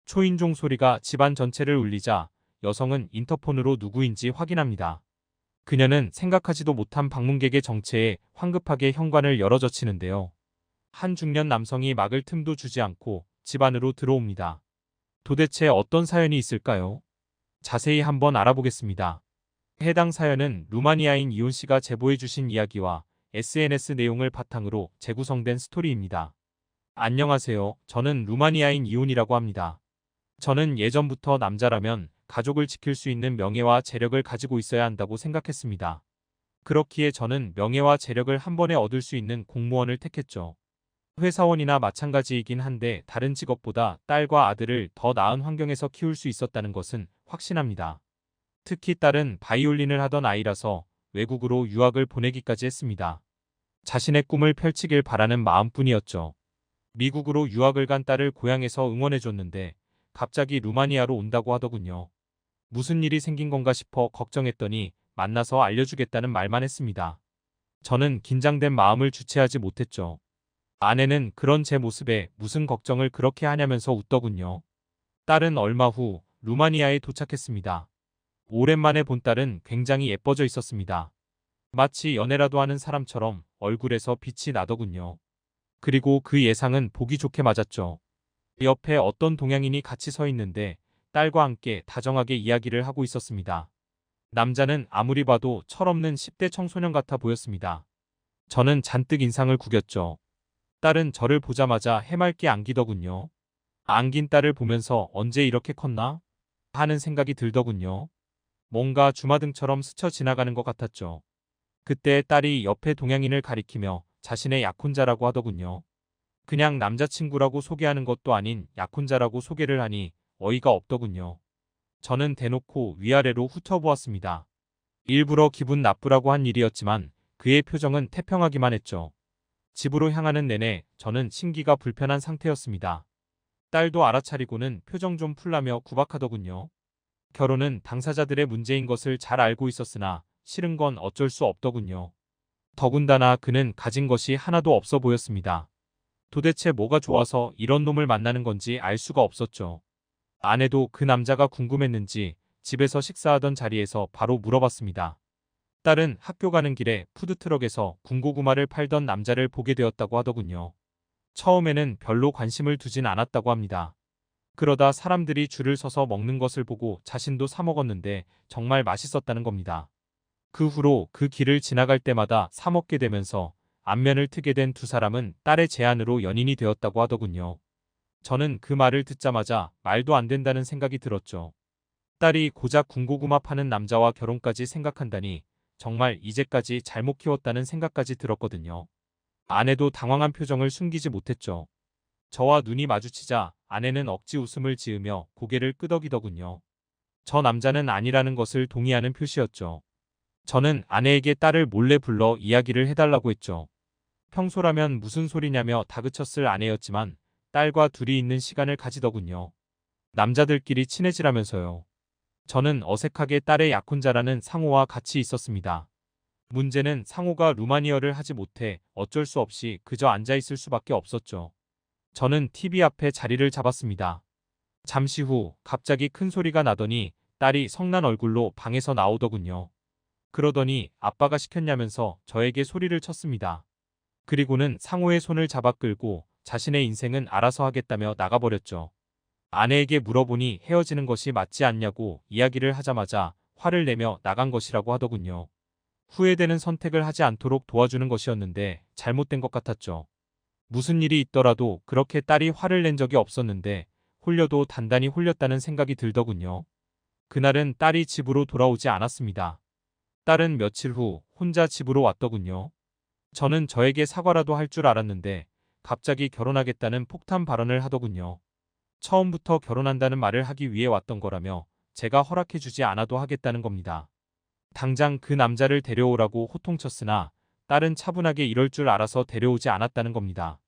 초인종 소리가 집안 전체를 울리자 여성은 인터폰으로 누구인지 확인합니다. 그녀는 생각하지도 못한 방문객의 정체에 황급하게 현관을 열어젖히는데요. 한 중년 남성이 막을 틈도 주지 않고 집 안으로 들어옵니다. 도대체 어떤 사연이 있을까요? 자세히 한번 알아보겠습니다. 해당 사연은 루마니아인 이온 씨가 제보해 주신 이야기와 SNS 내용을 바탕으로 재구성된 스토리입니다. 안녕하세요. 저는 루마니아인 이온이라고 합니다. 저는 예전부터 남자라면 가족을 지킬 수 있는 명예와 재력을 가지고 있어야 한다고 생각했습니다. 그렇기에 저는 명예와 재력을 한 번에 얻을 수 있는 공무원을 택했죠. 회사원이나 마찬가지이긴 한데 다른 직업보다 딸과 아들을 더 나은 환경에서 키울 수 있었다는 것은 확신합니다. 특히 딸은 바이올린을 하던 아이라서 외국으로 유학을 보내기까지 했습니다. 자신의 꿈을 펼치길 바라는 마음뿐이었죠. 미국으로 유학을 간 딸을 고향에서 응원해줬는데 갑자기 루마니아로 온다고 하더군요. 무슨 일이 생긴 건가 싶어 걱정했더니 만나서 알려주겠다는 말만 했습니다. 저는 긴장된 마음을 주체하지 못했죠. 아내는 그런 제 모습에 무슨 걱정을 그렇게 하냐면서 웃더군요. 딸은 얼마 후 루마니아에 도착했습니다. 오랜만에 본 딸은 굉장히 예뻐져 있었습니다. 마치 연애라도 하는 사람처럼 얼굴에서 빛이 나더군요. 그리고 그 예상은 보기 좋게 맞았죠. 옆에 어떤 동양인이 같이 서 있는데 딸과 함께 다정하게 이야기를 하고 있었습니다. 남자는 아무리 봐도 철없는 10대 청소년 같아 보였습니다. 저는 잔뜩 인상을 구겼죠. 딸은 저를 보자마자 해맑게 안기더군요. 안긴 딸을 보면서 언제 이렇게 컸나? 하는 생각이 들더군요. 뭔가 주마등처럼 스쳐 지나가는 것 같았죠. 그때 딸이 옆에 동양인을 가리키며 자신의 약혼자라고 하더군요. 그냥 남자친구라고 소개하는 것도 아닌 약혼자라고 소개를 하니 어이가 없더군요. 저는 대놓고 위아래로 훑어보았습니다. 일부러 기분 나쁘라고 한 일이었지만 그의 표정은 태평하기만 했죠. 집으로 향하는 내내 저는 심기가 불편한 상태였습니다. 딸도 알아차리고는 표정 좀 풀라며 구박하더군요. 결혼은 당사자들의 문제인 것을 잘 알고 있었으나 싫은 건 어쩔 수 없더군요. 더군다나 그는 가진 것이 하나도 없어 보였습니다. 도대체 뭐가 좋아서 이런 놈을 만나는 건지 알 수가 없었죠. 아내도 그 남자가 궁금했는지 집에서 식사하던 자리에서 바로 물어봤습니다. 딸은 학교 가는 길에 푸드트럭에서 군고구마를 팔던 남자를 보게 되었다고 하더군요. 처음에는 별로 관심을 두진 않았다고 합니다. 그러다 사람들이 줄을 서서 먹는 것을 보고 자신도 사 먹었는데 정말 맛있었다는 겁니다. 그 후로 그 길을 지나갈 때마다 사 먹게 되면서 안면을 트게 된 두 사람은 딸의 제안으로 연인이 되었다고 하더군요. 저는 그 말을 듣자마자 말도 안 된다는 생각이 들었죠. 딸이 고작 군고구마 파는 남자와 결혼까지 생각한다니 정말 이제까지 잘못 키웠다는 생각까지 들었거든요. 아내도 당황한 표정을 숨기지 못했죠. 저와 눈이 마주치자 아내는 억지 웃음을 지으며 고개를 끄덕이더군요. 저 남자는 아니라는 것을 동의하는 표시였죠. 저는 아내에게 딸을 몰래 불러 이야기를 해달라고 했죠. 평소라면 무슨 소리냐며 다그쳤을 아내였지만 딸과 둘이 있는 시간을 가지더군요. 남자들끼리 친해지라면서요. 저는 어색하게 딸의 약혼자라는 상호와 같이 있었습니다. 문제는 상호가 루마니어를 하지 못해 어쩔 수 없이 그저 앉아있을 수밖에 없었죠. 저는 TV 앞에 자리를 잡았습니다. 잠시 후 갑자기 큰 소리가 나더니 딸이 성난 얼굴로 방에서 나오더군요. 그러더니 아빠가 시켰냐면서 저에게 소리를 쳤습니다. 그리고는 상호의 손을 잡아 끌고 자신의 인생은 알아서 하겠다며 나가버렸죠. 아내에게 물어보니 헤어지는 것이 맞지 않냐고 이야기를 하자마자 화를 내며 나간 것이라고 하더군요. 후회되는 선택을 하지 않도록 도와주는 것이었는데 잘못된 것 같았죠. 무슨 일이 있더라도 그렇게 딸이 화를 낸 적이 없었는데 홀려도 단단히 홀렸다는 생각이 들더군요. 그날은 딸이 집으로 돌아오지 않았습니다. 딸은 며칠 후 혼자 집으로 왔더군요. 저는 저에게 사과라도 할 줄 알았는데 갑자기 결혼하겠다는 폭탄 발언을 하더군요. 처음부터 결혼한다는 말을 하기 위해 왔던 거라며 제가 허락해주지 않아도 하겠다는 겁니다. 당장 그 남자를 데려오라고 호통쳤으나 딸은 차분하게 이럴 줄 알아서 데려오지 않았다는 겁니다.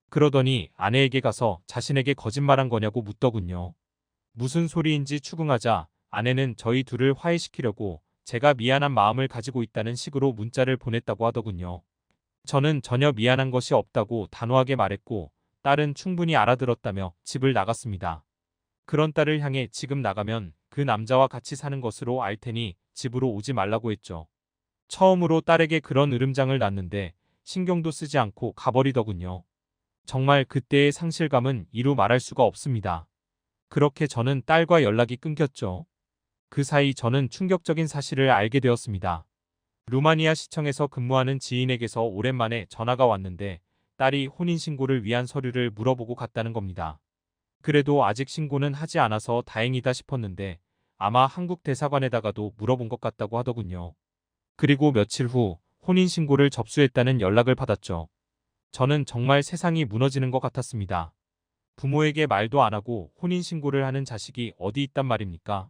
그러더니 아내에게 가서 자신에게 거짓말한 거냐고 묻더군요. 무슨 소리인지 추궁하자 아내는 저희 둘을 화해시키려고 제가 미안한 마음을 가지고 있다는 식으로 문자를 보냈다고 하더군요. 저는 전혀 미안한 것이 없다고 단호하게 말했고 딸은 충분히 알아들었다며 집을 나갔습니다. 그런 딸을 향해 지금 나가면 그 남자와 같이 사는 것으로 알 테니 집으로 오지 말라고 했죠. 처음으로 딸에게 그런 으름장을 놨는데 신경도 쓰지 않고 가버리더군요. 정말 그때의 상실감은 이루 말할 수가 없습니다. 그렇게 저는 딸과 연락이 끊겼죠. 그 사이 저는 충격적인 사실을 알게 되었습니다. 루마니아 시청에서 근무하는 지인에게서 오랜만에 전화가 왔는데 딸이 혼인신고를 위한 서류를 물어보고 갔다는 겁니다. 그래도 아직 신고는 하지 않아서 다행이다 싶었는데 아마 한국 대사관에다가도 물어본 것 같다고 하더군요. 그리고 며칠 후 혼인신고를 접수했다는 연락을 받았죠. 저는 정말 세상이 무너지는 것 같았습니다. 부모에게 말도 안 하고 혼인신고를 하는 자식이 어디 있단 말입니까?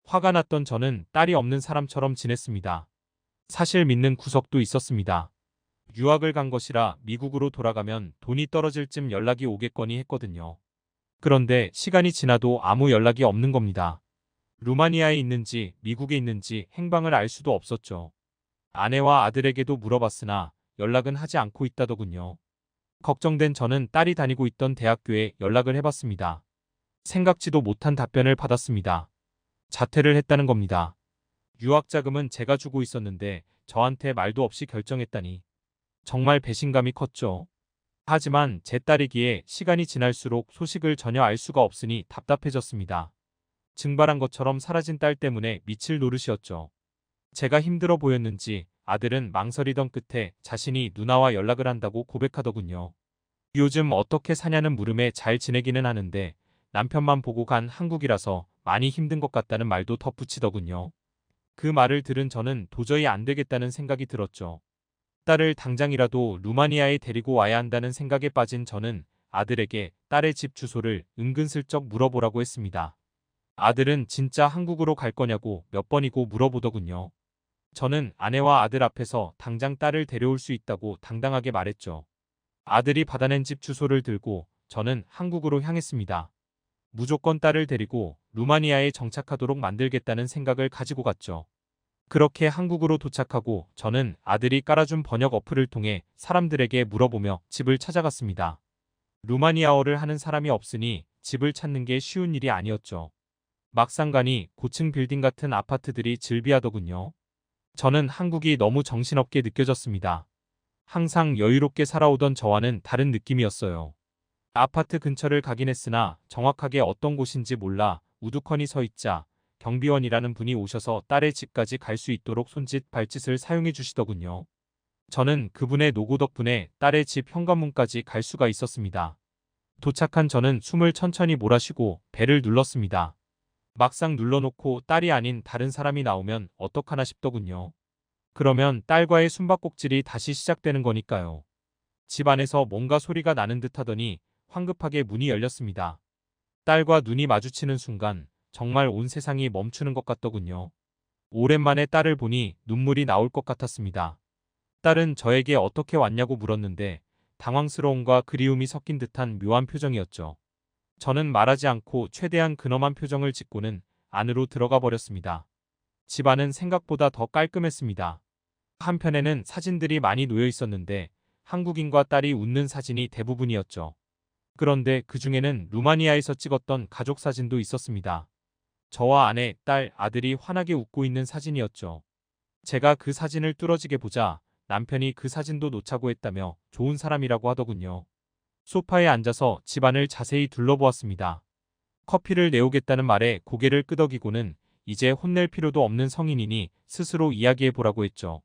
화가 났던 저는 딸이 없는 사람처럼 지냈습니다. 사실 믿는 구석도 있었습니다. 유학을 간 것이라 미국으로 돌아가면 돈이 떨어질 쯤 연락이 오겠거니 했거든요. 그런데 시간이 지나도 아무 연락이 없는 겁니다. 루마니아에 있는지 미국에 있는지 행방을 알 수도 없었죠. 아내와 아들에게도 물어봤으나 연락은 하지 않고 있다더군요. 걱정된 저는 딸이 다니고 있던 대학교에 연락을 해봤습니다. 생각지도 못한 답변을 받았습니다. 자퇴를 했다는 겁니다. 유학자금은 제가 주고 있었는데 저한테 말도 없이 결정했다니. 정말 배신감이 컸죠. 하지만 제 딸이기에 시간이 지날수록 소식을 전혀 알 수가 없으니 답답해졌습니다. 증발한 것처럼 사라진 딸 때문에 미칠 노릇이었죠. 제가 힘들어 보였는지 아들은 망설이던 끝에 자신이 누나와 연락을 한다고 고백하더군요. 요즘 어떻게 사냐는 물음에 잘 지내기는 하는데 남편만 보고 간 한국이라서 많이 힘든 것 같다는 말도 덧붙이더군요. 그 말을 들은 저는 도저히 안 되겠다는 생각이 들었죠. 딸을 당장이라도 루마니아에 데리고 와야 한다는 생각에 빠진 저는 아들에게 딸의 집 주소를 은근슬쩍 물어보라고 했습니다. 아들은 진짜 한국으로 갈 거냐고 몇 번이고 물어보더군요. 저는 아내와 아들 앞에서 당장 딸을 데려올 수 있다고 당당하게 말했죠. 아들이 받아낸 집 주소를 들고 저는 한국으로 향했습니다. 무조건 딸을 데리고 루마니아에 정착하도록 만들겠다는 생각을 가지고 갔죠. 그렇게 한국으로 도착하고 저는 아들이 깔아준 번역 어플을 통해 사람들에게 물어보며 집을 찾아갔습니다. 루마니아어를 하는 사람이 없으니 집을 찾는 게 쉬운 일이 아니었죠. 막상 가니 고층 빌딩 같은 아파트들이 즐비하더군요. 저는 한국이 너무 정신없게 느껴졌습니다. 항상 여유롭게 살아오던 저와는 다른 느낌이었어요. 아파트 근처를 가긴 했으나 정확하게 어떤 곳인지 몰라 우두커니 서 있자 경비원이라는 분이 오셔서 딸의 집까지 갈 수 있도록 손짓 발짓을 사용해 주시더군요. 저는 그분의 노고 덕분에 딸의 집 현관문까지 갈 수가 있었습니다. 도착한 저는 숨을 천천히 몰아쉬고 벨을 눌렀습니다. 막상 눌러놓고 딸이 아닌 다른 사람이 나오면 어떡하나 싶더군요. 그러면 딸과의 숨바꼭질이 다시 시작되는 거니까요. 집 안에서 뭔가 소리가 나는 듯 하더니 황급하게 문이 열렸습니다. 딸과 눈이 마주치는 순간 정말 온 세상이 멈추는 것 같더군요. 오랜만에 딸을 보니 눈물이 나올 것 같았습니다. 딸은 저에게 어떻게 왔냐고 물었는데 당황스러움과 그리움이 섞인 듯한 묘한 표정이었죠. 저는 말하지 않고 최대한 근엄한 표정을 짓고는 안으로 들어가 버렸습니다. 집안은 생각보다 더 깔끔했습니다. 한편에는 사진들이 많이 놓여 있었는데 한국인과 딸이 웃는 사진이 대부분이었죠. 그런데 그 중에는 루마니아에서 찍었던 가족 사진도 있었습니다. 저와 아내, 딸, 아들이 환하게 웃고 있는 사진이었죠. 제가 그 사진을 뚫어지게 보자 남편이 그 사진도 놓자고 했다며 좋은 사람이라고 하더군요. 소파에 앉아서 집안을 자세히 둘러보았습니다. 커피를 내오겠다는 말에 고개를 끄덕이고는 이제 혼낼 필요도 없는 성인이니 스스로 이야기해 보라고 했죠.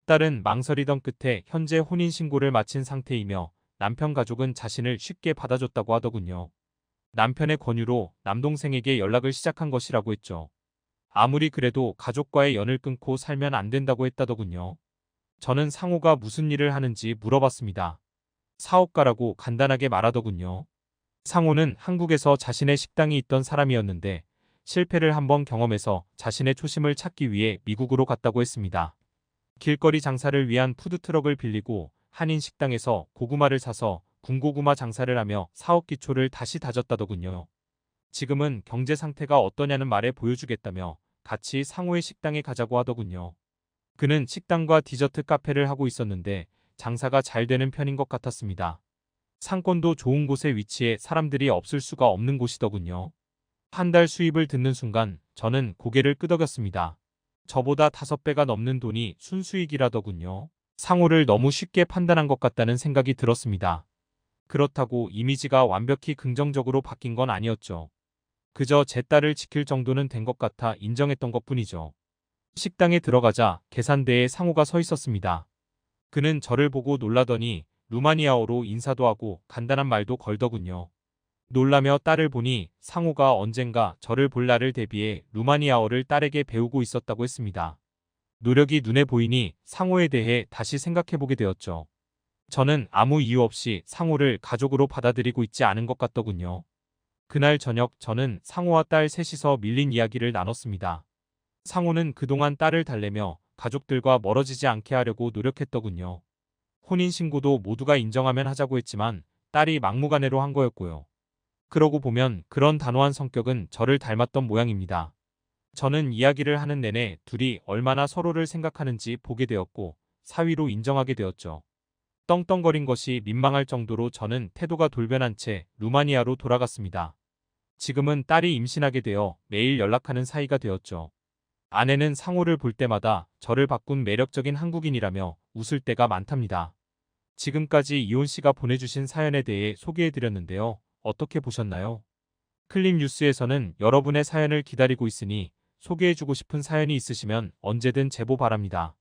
딸은 망설이던 끝에 현재 혼인신고를 마친 상태이며 남편 가족은 자신을 쉽게 받아줬다고 하더군요. 남편의 권유로 남동생에게 연락을 시작한 것이라고 했죠. 아무리 그래도 가족과의 연을 끊고 살면 안 된다고 했다더군요. 저는 상호가 무슨 일을 하는지 물어봤습니다. 사업가라고 간단하게 말하더군요. 상호는 한국에서 자신의 식당이 있던 사람이었는데 실패를 한번 경험해서 자신의 초심을 찾기 위해 미국으로 갔다고 했습니다. 길거리 장사를 위한 푸드트럭을 빌리고 한인 식당에서 고구마를 사서 군고구마 장사를 하며 사업 기초를 다시 다졌다더군요. 지금은 경제 상태가 어떠냐는 말에 보여주겠다며 같이 상호의 식당에 가자고 하더군요. 그는 식당과 디저트 카페를 하고 있었는데 장사가 잘 되는 편인 것 같았습니다. 상권도 좋은 곳에 위치해 사람들이 없을 수가 없는 곳이더군요. 한 달 수입을 듣는 순간 저는 고개를 끄덕였습니다. 저보다 5배가 넘는 돈이 순수익이라더군요. 상호를 너무 쉽게 판단한 것 같다는 생각이 들었습니다. 그렇다고 이미지가 완벽히 긍정적으로 바뀐 건 아니었죠. 그저 제 딸을 지킬 정도는 된 것 같아 인정했던 것뿐이죠. 식당에 들어가자 계산대에 상호가 서 있었습니다. 그는 저를 보고 놀라더니 루마니아어로 인사도 하고 간단한 말도 걸더군요. 놀라며 딸을 보니 상호가 언젠가 저를 볼 날을 대비해 루마니아어를 딸에게 배우고 있었다고 했습니다. 노력이 눈에 보이니 상호에 대해 다시 생각해보게 되었죠. 저는 아무 이유 없이 상호를 가족으로 받아들이고 있지 않은 것 같더군요. 그날 저녁 저는 상호와 딸 셋이서 밀린 이야기를 나눴습니다. 상호는 그동안 딸을 달래며 가족들과 멀어지지 않게 하려고 노력했더군요. 혼인신고도 모두가 인정하면 하자고 했지만 딸이 막무가내로 한 거였고요. 그러고 보면 그런 단호한 성격은 저를 닮았던 모양입니다. 저는 이야기를 하는 내내 둘이 얼마나 서로를 생각하는지 보게 되었고 사위로 인정하게 되었죠. 떵떵거린 것이 민망할 정도로 저는 태도가 돌변한 채 루마니아로 돌아갔습니다. 지금은 딸이 임신하게 되어 매일 연락하는 사이가 되었죠. 아내는 상호를 볼 때마다 저를 바꾼 매력적인 한국인이라며 웃을 때가 많답니다. 지금까지 이혼 씨가 보내주신 사연에 대해 소개해드렸는데요. 어떻게 보셨나요? 클립 뉴스에서는 여러분의 사연을 기다리고 있으니 소개해주고 싶은 사연이 있으시면 언제든 제보 바랍니다.